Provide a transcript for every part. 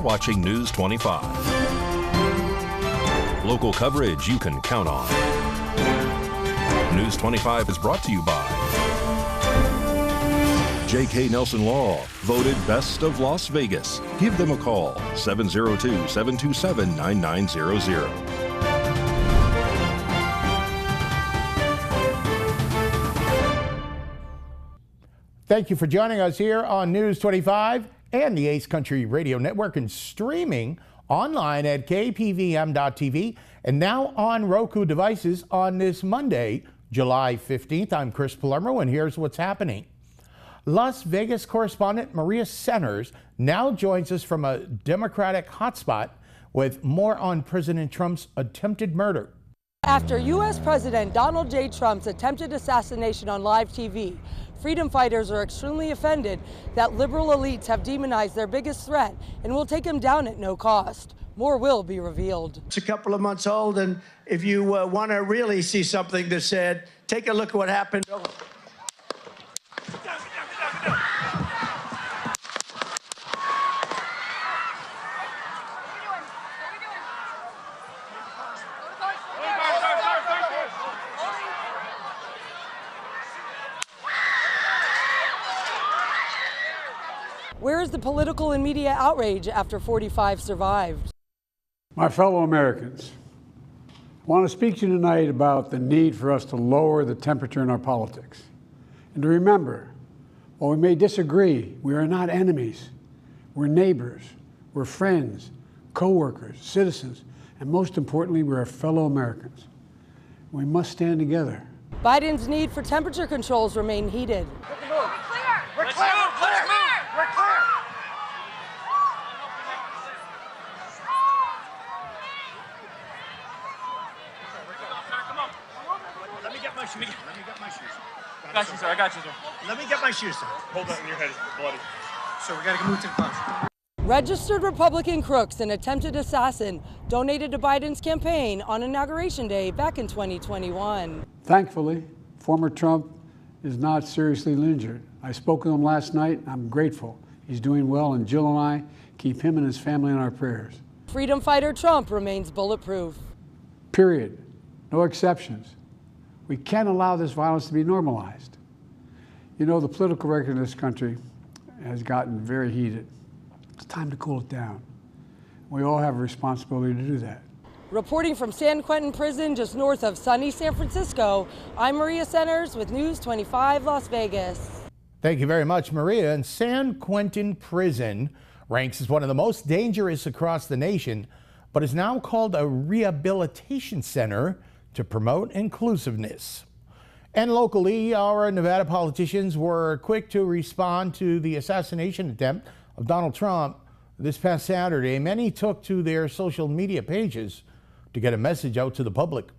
watching News 25. Local coverage you can count on. News 25 is brought to you by J.K. Nelson Law, voted Best of Las Vegas. Give them a call, 702-727-9900. Thank you for joining us here on News 25 and the Ace Country Radio Network, and streaming online at KPVM.TV and now on Roku devices on this Monday, July 15th. I'm Chris Palermo, and here's what's happening. Las Vegas correspondent Maria Centers now joins us from a Democratic hotspot with more on President Trump's attempted murder. After U.S. President Donald J. Trump's attempted assassination on live TV, freedom fighters are extremely offended that liberal elites have demonized their biggest threat and will take him down at no cost. More will be revealed. It's a couple of months old, and if you want to really see something that's said, take a look at what happened. Where is the political and media outrage after 45 survived? My fellow Americans, I want to speak to you tonight about the need for us to lower the temperature in our politics. And to remember, while we may disagree, we are not enemies. We're neighbors, we're friends, co-workers, citizens, and most importantly, we're fellow Americans. We must stand together. Biden's need for temperature controls remain heated. We're clear! We're clear! Let me get my shoes. I got you, sir. Let me get my shoes, sir. Hold that in your head. It's bloody. So we got to move to the class. Registered Republican crooks and attempted assassin donated to Biden's campaign on Inauguration Day back in 2021. Thankfully, former Trump is not seriously injured. I spoke with him last night. I'm grateful. He's doing well, and Jill and I keep him and his family in our prayers. Freedom fighter Trump remains bulletproof. Period. No exceptions. We can't allow this violence to be normalized. You know, the political record in this country has gotten very heated. It's time to cool it down. We all have a responsibility to do that. Reporting from San Quentin Prison, just north of sunny San Francisco, I'm Maria Centers with News 25 Las Vegas. Thank you very much, Maria. And San Quentin Prison ranks as one of the most dangerous across the nation, but is now called a rehabilitation center to promote inclusiveness. And locally, our Nevada politicians were quick to respond to the assassination attempt of Donald Trump this past Saturday. Many took to their social media pages to get a message out to the public.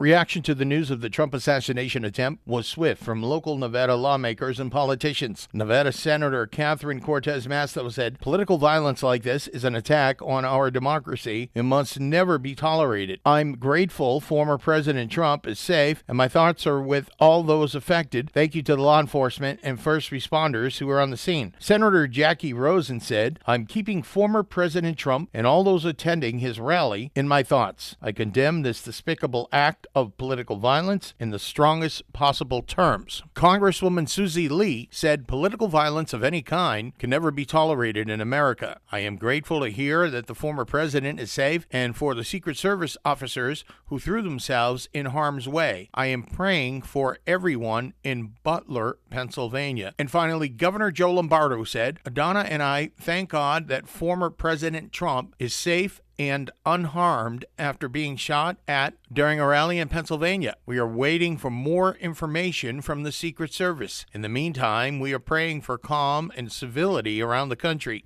Reaction to the news of the Trump assassination attempt was swift from local Nevada lawmakers and politicians. Nevada Senator Catherine Cortez Masto said, "Political violence like this is an attack on our democracy and must never be tolerated. I'm grateful former President Trump is safe, and my thoughts are with all those affected. Thank you to the law enforcement and first responders who were on the scene." Senator Jackie Rosen said, "I'm keeping former President Trump and all those attending his rally in my thoughts. I condemn this despicable act of political violence in the strongest possible terms." Congresswoman Susie Lee said, "Political violence of any kind can never be tolerated in America. I am grateful to hear that the former president is safe and for the Secret Service officers who threw themselves in harm's way. I am praying for everyone in Butler, Pennsylvania." And finally, Governor Joe Lombardo said, "Donna and I thank God that former President Trump is safe and unharmed after being shot at during a rally in Pennsylvania. We are waiting for more information from the Secret Service. In the meantime, we are praying for calm and civility around the country."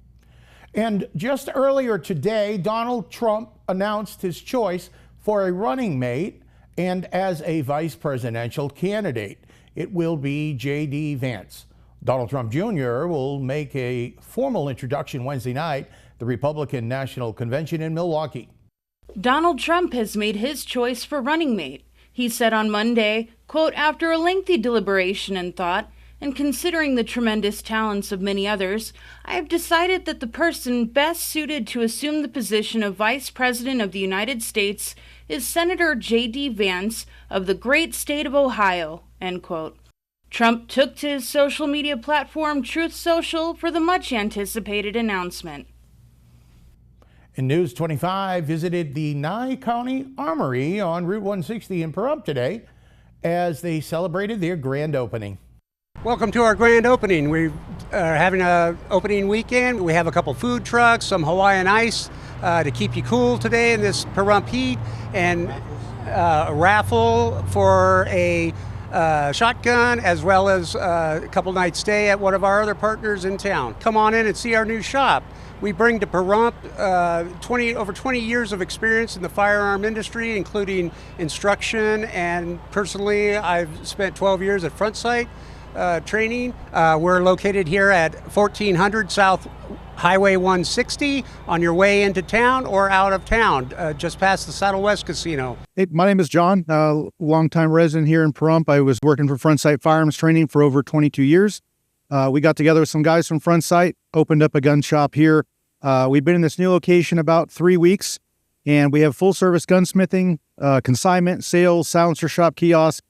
And just earlier today, Donald Trump announced his choice for a running mate and as a vice presidential candidate. It will be J.D. Vance. Donald Trump Jr. will make a formal introduction Wednesday night at the Republican National Convention in Milwaukee. Donald Trump has made his choice for running mate. He said on Monday, quote, "After a lengthy deliberation and thought, and considering the tremendous talents of many others, I have decided that the person best suited to assume the position of Vice President of the United States is Senator J.D. Vance of the great state of Ohio," end quote. Trump took to his social media platform Truth Social for the much-anticipated announcement. And News 25 visited the Nye County Armory on Route 160 in Pahrump today as they celebrated their grand opening. Welcome to our grand opening. We are having an opening weekend. We have a couple food trucks, some Hawaiian ice to keep you cool today in this Pahrump heat, and a raffle for a shotgun, as well as a couple nights stay at one of our other partners in town. Come on in and see our new shop. We bring to Pahrump over 20 years of experience in the firearm industry, including instruction, and personally, I've spent 12 years at Front Sight training. We're located here at 1400 South Highway 160 on your way into town or out of town, just past the Saddle West Casino. Hey, my name is John, a longtime resident here in Pahrump. I was working for Front Sight Firearms Training for over 22 years. We got together with some guys from Front Sight, opened up a gun shop here. We've been in this new location about 3 weeks, and we have full-service gunsmithing, consignment, sales, silencer shop, kiosk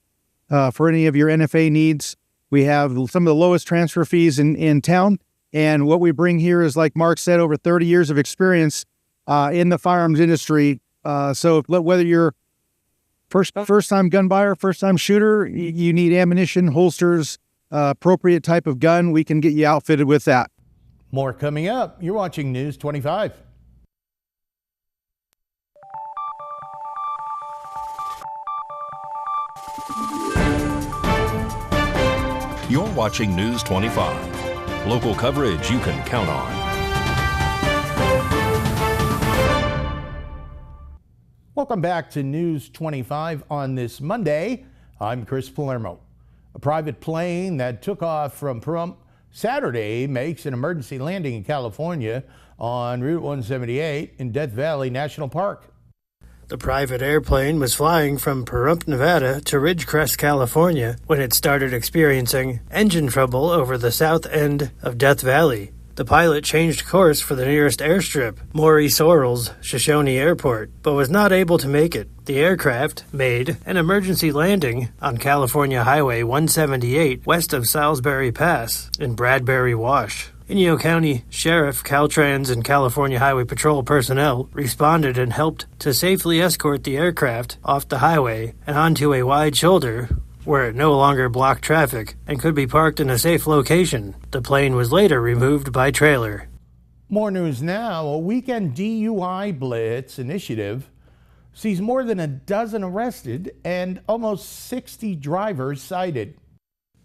for any of your NFA needs. We have some of the lowest transfer fees in town. And what we bring here is, like Mark said, over 30 years of experience in the firearms industry. So whether you're first-time gun buyer, first-time shooter, you need ammunition, holsters, appropriate type of gun, we can get you outfitted with that. More coming up. You're watching News 25. You're watching News 25. Local coverage you can count on. Welcome back to News 25 on this Monday. I'm Chris Palermo. A private plane that took off from Pahrump Saturday makes an emergency landing in California on Route 178 in Death Valley National Park. The private airplane was flying from Pahrump, Nevada to Ridgecrest, California when it started experiencing engine trouble over the south end of Death Valley. The pilot changed course for the nearest airstrip, Maury Sorrells Shoshone Airport, but was not able to make it. The aircraft made an emergency landing on California Highway 178 west of Salisbury Pass in Bradbury Wash. Inyo County Sheriff, Caltrans, and California Highway Patrol personnel responded and helped to safely escort the aircraft off the highway and onto a wide shoulder where it no longer blocked traffic and could be parked in a safe location. The plane was later removed by trailer. More news now. A weekend DUI blitz initiative sees more than a dozen arrested and almost 60 drivers cited.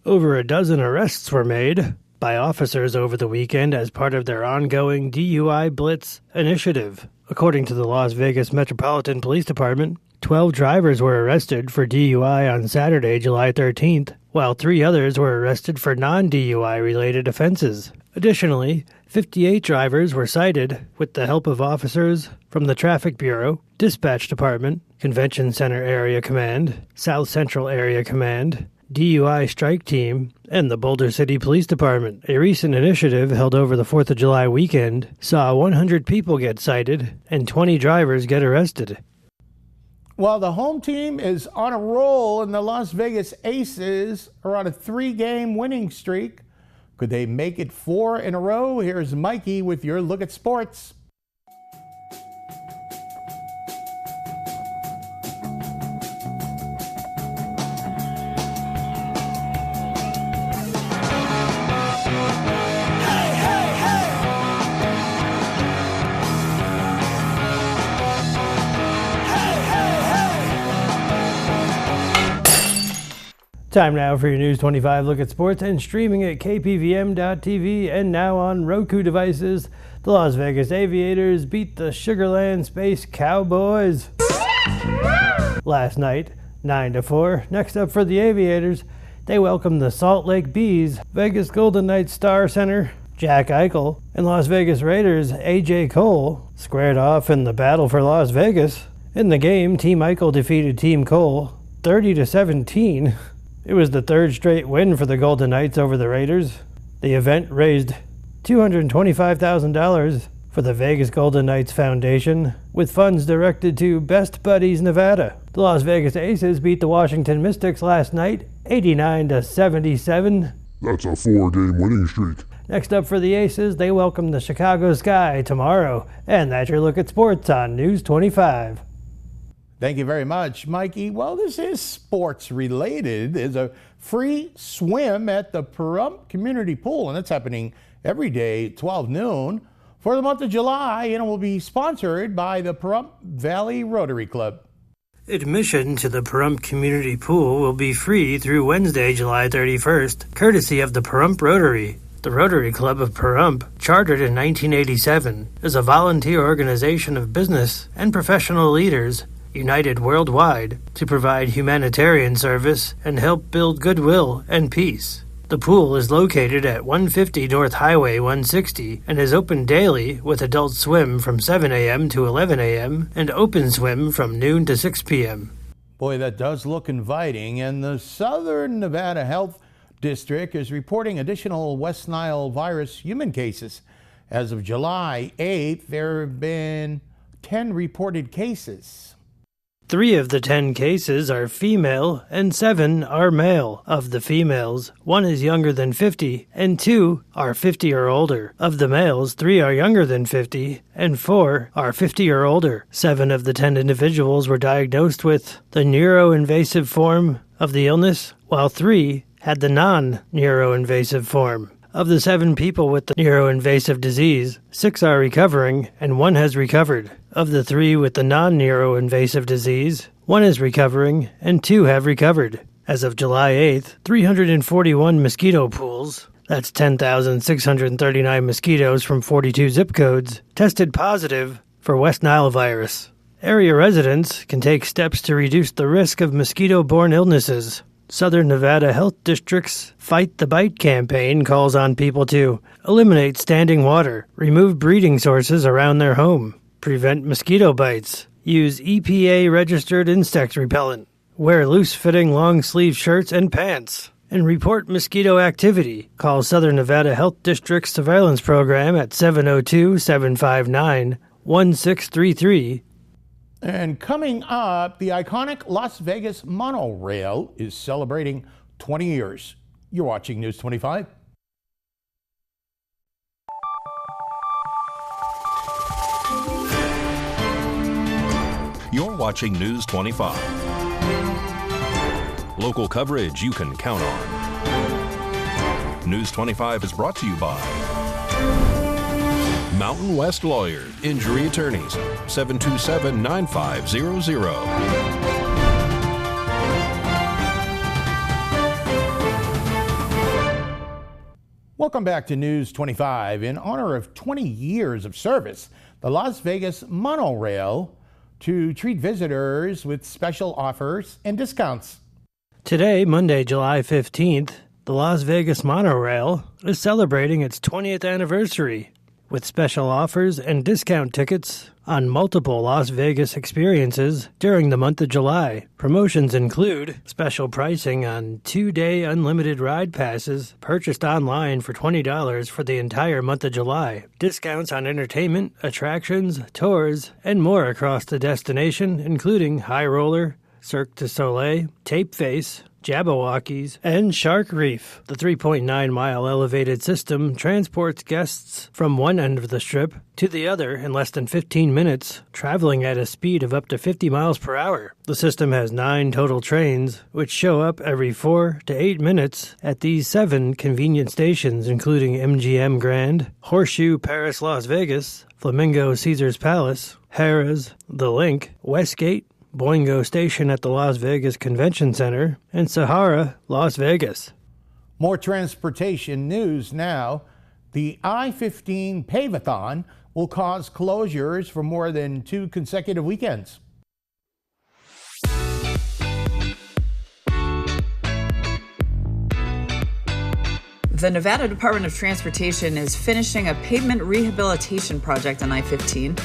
Over a dozen arrests were made by officers over the weekend as part of their ongoing DUI Blitz initiative. According to the Las Vegas Metropolitan Police Department, 12 drivers were arrested for DUI on Saturday, July 13th, while 3 others were arrested for non-DUI related offenses. Additionally, 58 drivers were cited with the help of officers from the Traffic Bureau, Dispatch Department, Convention Center Area Command, South Central Area Command, DUI Strike Team, and the Boulder City Police Department. A recent initiative held over the 4th of July weekend saw 100 people get cited and 20 drivers get arrested. While the home team is on a roll and the Las Vegas Aces are on a 3-game winning streak, could they make it 4 in a row? Here's Mikey with your look at sports. Time now for your News 25 look at sports, and streaming at KPVM.TV and now on Roku devices. The Las Vegas Aviators beat the Sugarland Space Cowboys last night, 9-4. Next up for the Aviators, they welcomed the Salt Lake Bees. Vegas Golden Knights star center Jack Eichel and Las Vegas Raiders AJ Cole squared off in the battle for Las Vegas. In the game, Team Eichel defeated Team Cole 30-17. It was the third straight win for the Golden Knights over the Raiders. The event raised $225,000 for the Vegas Golden Knights Foundation, with funds directed to Best Buddies Nevada. The Las Vegas Aces beat the Washington Mystics last night, 89-77. That's a 4-game winning streak. Next up for the Aces, they welcome the Chicago Sky tomorrow. And that's your look at sports on News 25. Thank you very much, Mikey. Well, this is sports related. There's a free swim at the Pahrump Community Pool, and that's happening every day, 12 noon, for the month of July, and it will be sponsored by the Pahrump Valley Rotary Club. Admission to the Pahrump Community Pool will be free through Wednesday, July 31st, courtesy of the Pahrump Rotary. The Rotary Club of Pahrump, chartered in 1987, is a volunteer organization of business and professional leaders united worldwide to provide humanitarian service and help build goodwill and peace. The pool is located at 150 North Highway 160 and is open daily with adult swim from 7 a.m. to 11 a.m. and open swim from noon to 6 p.m. Boy, that does look inviting. And the Southern Nevada Health District is reporting additional West Nile virus human cases. As of July 8th, there have been 10 reported cases. 3 of the 10 cases are female and 7 are male. Of the females, 1 is younger than 50 and 2 are 50 or older. Of the males, 3 are younger than 50 and 4 are 50 or older. 7 of the 10 individuals were diagnosed with the neuroinvasive form of the illness, while 3 had the non-neuroinvasive form. Of the 7 people with the neuroinvasive disease, 6 are recovering and 1 has recovered. Of the 3 with the non-neuroinvasive disease, 1 is recovering and 2 have recovered. As of July 8th, 341 mosquito pools, that's 10,639 mosquitoes from 42 zip codes, tested positive for West Nile virus. Area residents can take steps to reduce the risk of mosquito-borne illnesses. Southern Nevada Health District's Fight the Bite campaign calls on people to eliminate standing water, remove breeding sources around their home, prevent mosquito bites, use EPA-registered insect repellent, wear loose-fitting long-sleeve shirts and pants, and report mosquito activity. Call Southern Nevada Health District's surveillance program at 702-759-1633. And coming up, the iconic Las Vegas Monorail is celebrating 20 years. You're watching News 25. You're watching News 25. Local coverage you can count on. News 25 is brought to you by Mountain West Lawyers, Injury Attorneys, 727-9500. Welcome back to News 25. In honor of 20 years of service, the Las Vegas Monorail to treat visitors with special offers and discounts. Today, Monday, July 15th, the Las Vegas Monorail is celebrating its 20th anniversary with special offers and discount tickets on multiple Las Vegas experiences during the month of July. Promotions include special pricing on 2-day unlimited ride passes purchased online for $20 for the entire month of July, discounts on entertainment, attractions, tours, and more across the destination, including High Roller, Cirque du Soleil, Tape Face, Jabberwockies, and Shark Reef. The 3.9-mile elevated system transports guests from one end of the strip to the other in less than 15 minutes, traveling at a speed of up to 50 miles per hour. The system has 9 total trains, which show up every 4 to 8 minutes at these 7 convenient stations, including MGM Grand, Horseshoe Paris Las Vegas, Flamingo Caesars Palace, Harrah's, The Link, Westgate, Boingo Station at the Las Vegas Convention Center, and Sahara, Las Vegas. More transportation news now. The I-15 Pave-a-thon will cause closures for more than 2 consecutive weekends. The Nevada Department of Transportation is finishing a pavement rehabilitation project on I-15,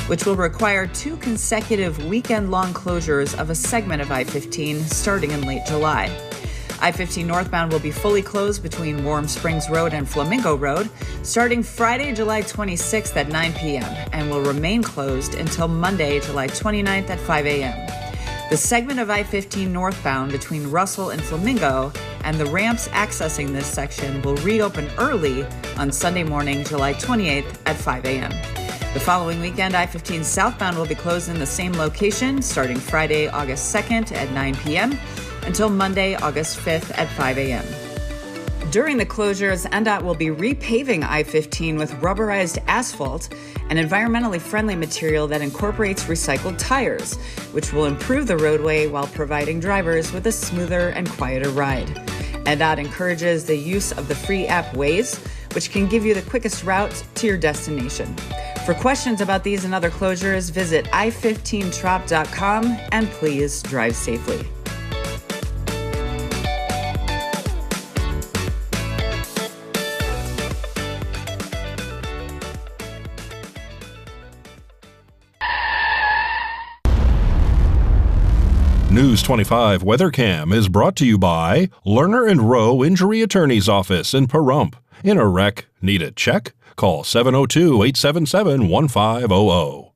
which will require 2 consecutive weekend-long closures of a segment of I-15 starting in late July. I-15 northbound will be fully closed between Warm Springs Road and Flamingo Road starting Friday, July 26th at 9 p.m. and will remain closed until Monday, July 29th at 5 a.m. The segment of I-15 northbound between Russell and Flamingo and the ramps accessing this section will reopen early on Sunday morning, July 28th at 5 a.m. The following weekend, I-15 southbound will be closed in the same location starting Friday, August 2nd at 9 p.m. until Monday, August 5th at 5 a.m. During the closures, NDOT will be repaving I-15 with rubberized asphalt, an environmentally friendly material that incorporates recycled tires, which will improve the roadway while providing drivers with a smoother and quieter ride. NDOT encourages the use of the free app Waze, which can give you the quickest route to your destination. For questions about these and other closures, visit i15trop.com and please drive safely. News 25 WeatherCam is brought to you by Lerner and Rowe Injury Attorney's Office in Pahrump. In a wreck, need a check? Call 702-877-1500.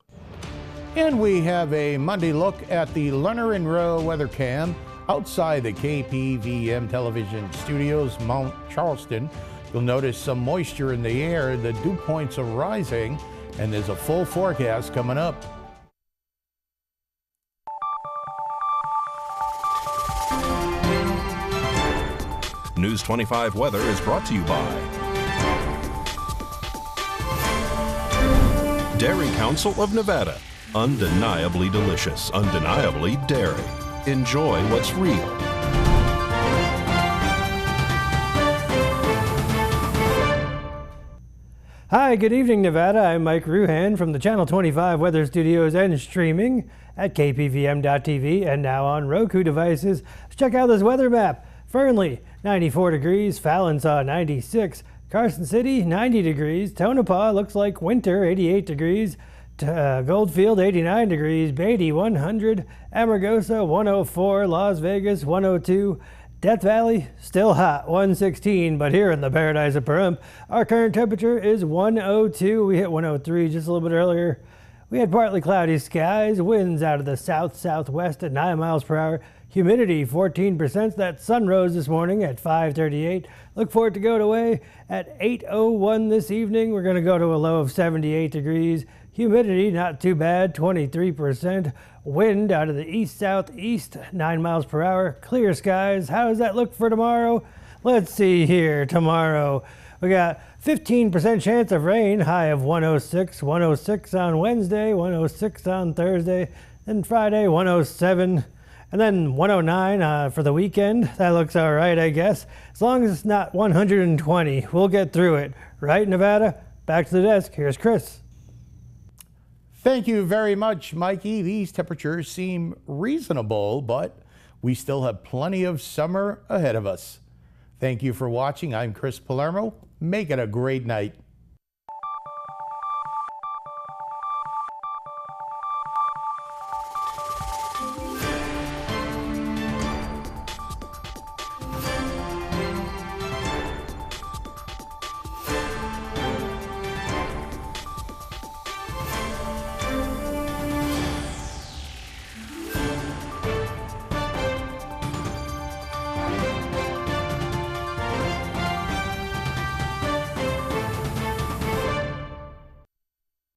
And we have a Monday look at the Lerner and Rowe WeatherCam outside the KPVM television studios, Mount Charleston. You'll notice some moisture in the air. The dew points are rising, and there's a full forecast coming up. News 25 weather is brought to you by Dairy Council of Nevada. Undeniably delicious, undeniably dairy. Enjoy what's real. Hi, good evening, Nevada. I'm Mike Ruhan from the Channel 25 Weather Studios and streaming at KPVM.TV and now on Roku devices. Let's check out this weather map. Fernley, 94 degrees. Fallon saw 96. Carson City, 90 degrees. Tonopah looks like winter, 88 degrees. Goldfield, 89 degrees. Beatty, 100. Amargosa, 104. Las Vegas, 102. Death Valley, still hot, 116. But here in the paradise of Pahrump, our current temperature is 102. We hit 103 just a little bit earlier. We had partly cloudy skies, winds out of the south-southwest at 9 miles per hour. Humidity 14%. That sun rose this morning at 5:38. Look for it to go away at 8:01 this evening. We're going to go to a low of 78 degrees. Humidity not too bad, 23%. Wind out of the east-southeast, 9 miles per hour. Clear skies. How does that look for tomorrow? Let's see here. Tomorrow we got 15% chance of rain, high of 106. 106 on Wednesday, 106 on Thursday, and Friday 107. And then 109 for the weekend. That looks all right, I guess. As long as it's not 120, we'll get through it. Right, Nevada? Back to the desk. Here's Chris. Thank you very much, Mikey. These temperatures seem reasonable, but we still have plenty of summer ahead of us. Thank you for watching. I'm Chris Palermo. Make it a great night.